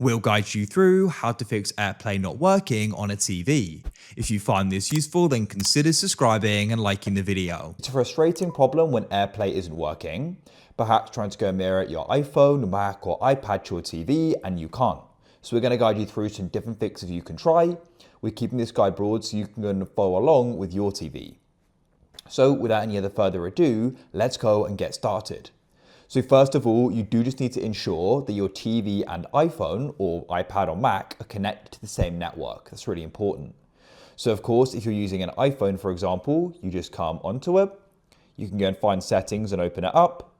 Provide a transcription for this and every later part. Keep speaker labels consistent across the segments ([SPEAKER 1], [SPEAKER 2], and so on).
[SPEAKER 1] We'll guide you through how to fix AirPlay not working on a TV. If you find this useful, then consider subscribing and liking the video.
[SPEAKER 2] It's a frustrating problem when AirPlay isn't working. Perhaps trying to go mirror your iPhone, Mac or iPad to your TV and you can't. So we're going to guide you through some different fixes you can try. We're keeping this guide broad so you can go and follow along with your TV. So without any other further ado, let's go and get started. So first of all, you do just need to ensure that your TV and iPhone or iPad or Mac are connected to the same network. That's really important. So of course, if you're using an iPhone, for example, you just come onto it. You can go and find settings and open it up.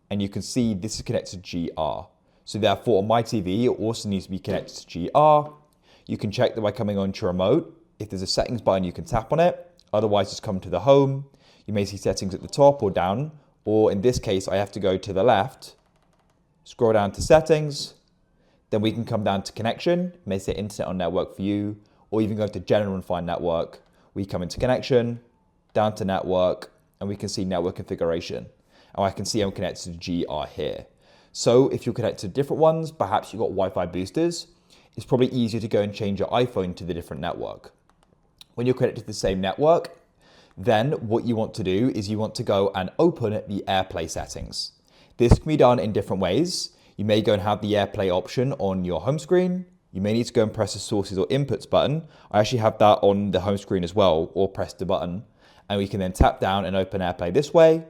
[SPEAKER 2] And you can see this is connected to GR. So therefore on my TV, it also needs to be connected to GR. You can check that by coming onto your remote. If there's a settings button, you can tap on it. Otherwise, just come to the home. You may see settings at the top or down. Or in this case, I have to go to the left, scroll down to settings, then we can come down to connection, it may say internet or network for you, or even go to general and find network. We come into connection, down to network, and we can see network configuration. And I can see I'm connected to GR here. So if you're connected to different ones, perhaps you've got Wi-Fi boosters, it's probably easier to go and change your iPhone to the different network. When you're connected to the same network, then what you want to do is you want to go and open the AirPlay settings. This can be done in different ways. You may go and have the AirPlay option on your home screen. You may need to go and press the sources or inputs button. I actually have that on the home screen as well, or press the button. And we can then tap down and open AirPlay this way.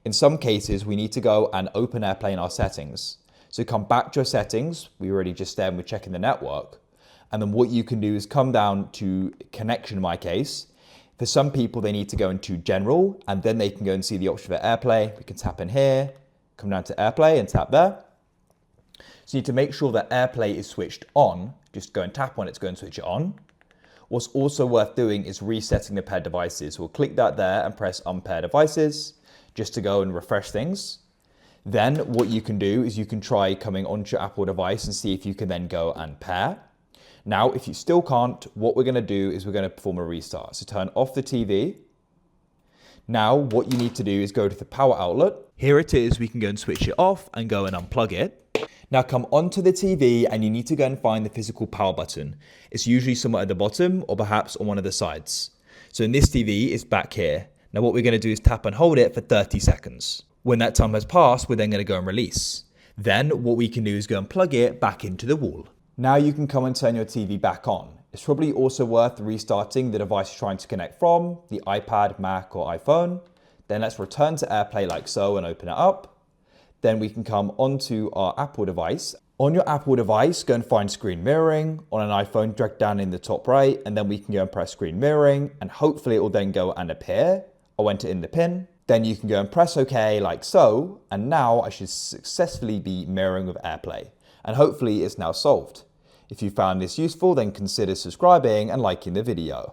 [SPEAKER 2] In some cases, we need to go and open AirPlay in our settings. So come back to your settings. We already just there and we're checking the network. And then what you can do is come down to connection in my case. For some people, they need to go into general and then they can go and see the option for AirPlay. We can tap in here, come down to AirPlay and tap there. So you need to make sure that AirPlay is switched on. Just go and tap on it to go and switch it on. What's also worth doing is resetting the paired devices. We'll click that there and press unpair devices just to go and refresh things. Then what you can do is you can try coming onto your Apple device and see if you can then go and pair. Now, if you still can't, what we're going to do is we're going to perform a restart. So turn off the TV. Now, what you need to do is go to the power outlet. Here it is. We can go and switch it off and go and unplug it. Now come onto the TV and you need to go and find the physical power button. It's usually somewhere at the bottom or perhaps on one of the sides. So in this TV, it's back here. Now what we're going to do is tap and hold it for 30 seconds. When that time has passed, we're then going to go and release. Then what we can do is go and plug it back into the wall. Now you can come and turn your TV back on. It's probably also worth restarting the device you're trying to connect from, the iPad, Mac or iPhone. Then let's return to AirPlay like so and open it up. Then we can come onto our Apple device. On your Apple device, go and find screen mirroring. On an iPhone, drag down in the top right and then we can go and press screen mirroring and hopefully it will then go and appear. I'll enter in the PIN. Then you can go and press OK like so. And now I should successfully be mirroring with AirPlay. And hopefully it's now solved. If you found this useful, then consider subscribing and liking the video.